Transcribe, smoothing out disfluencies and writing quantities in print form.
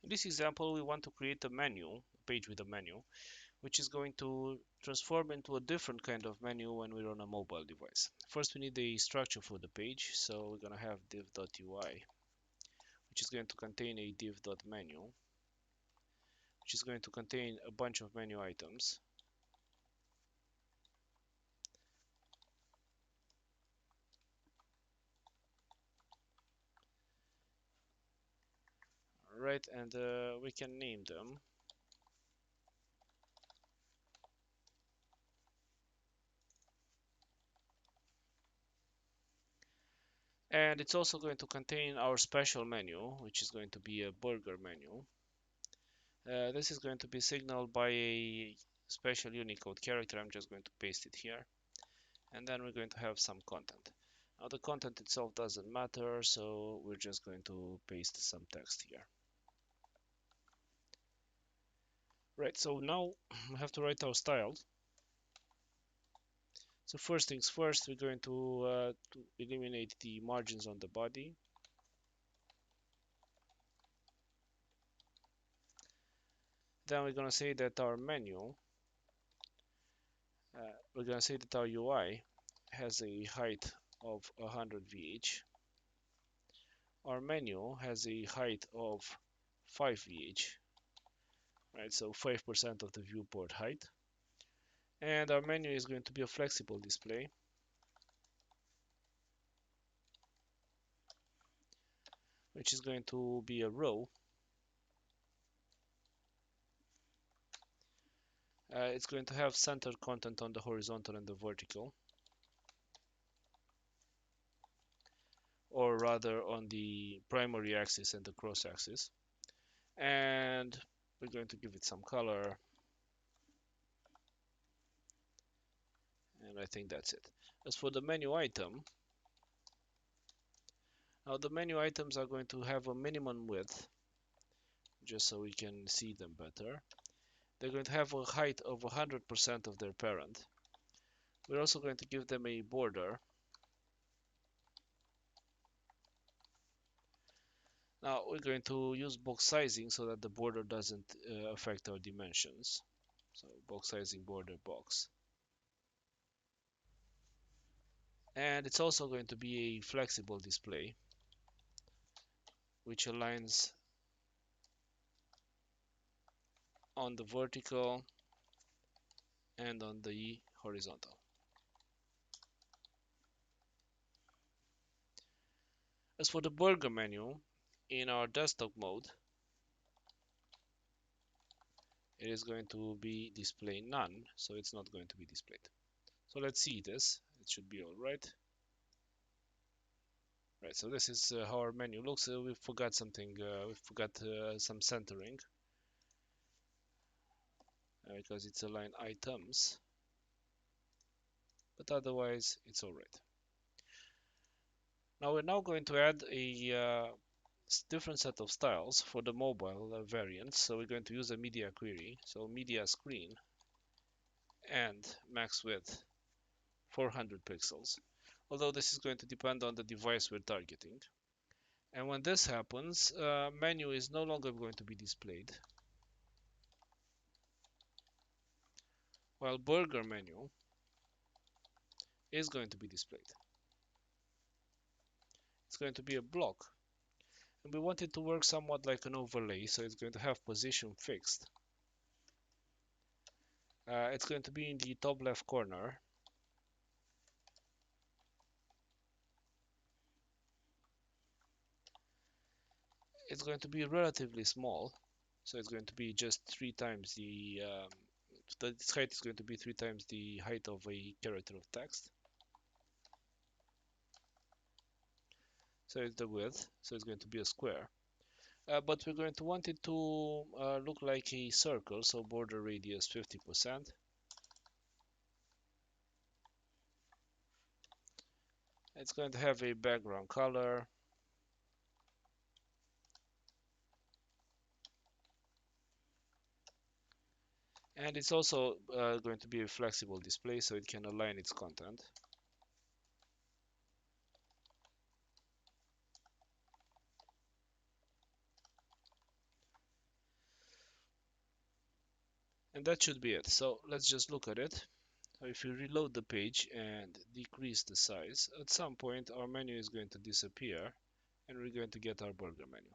In this example, we want to create a menu, a page with a menu, which is going to transform into a different kind of menu when we're on a mobile device. First, we need the structure for the page, so we're going to have div.ui, which is going to contain a div.menu, which is going to contain a bunch of menu items. Right, and we can name them. And it's also going to contain our special menu, which is going to be a burger menu. This is going to be signaled by a special Unicode character. I'm just going to paste it here. And then we're going to have some content. Now the content itself doesn't matter, so we're just going to paste some text here. Right, so now we have to write our styles. So first things first, we're going to eliminate the margins on the body. Then we're going to say that our menu, we're going to say that our UI has a height of 100 VH. Our menu has a height of 5 VH, right? So 5% of the viewport height. And our menu is going to be a flexible display, which is going to be a row. It's going to have centered content on the horizontal and the vertical, or rather on the primary axis and the cross axis. And we're going to give it some color. And I think that's it. As for the menu item, now the menu items are going to have a minimum width, just so we can see them better. They're going to have a height of 100% of their parent. We're also going to give them a border. Now we're going to use box sizing so that the border doesn't affect our dimensions. So box sizing border box. And it's also going to be a flexible display, which aligns on the vertical and on the horizontal. As for the burger menu, in our desktop mode, it is going to be display none, so it's not going to be displayed. So let's see this. It should be all right. Right, so this is how our menu looks. We forgot something. We forgot some centering because it's aligned items, but otherwise it's all right. Now we're going to add a different set of styles for the mobile variants. So we're going to use a media query. So media screen and max width 400 pixels. Although this is going to depend on the device we're targeting. And when this happens, menu is no longer going to be displayed, while burger menu is going to be displayed. It's going to be a block, and we want it to work somewhat like an overlay, so it's going to have position fixed. It's going to be in the top left corner. It's going to be relatively small, so it's going to be just 3 times its height is going to be 3 times the height of a character of text. So it's the width, so it's going to be a square. But we're going to want it to look like a circle, so border radius 50%. It's going to have a background color. And it's also going to be a flexible display, so it can align its content. And that should be it. So let's just look at it. So if you reload the page and decrease the size, at some point our menu is going to disappear and we're going to get our burger menu.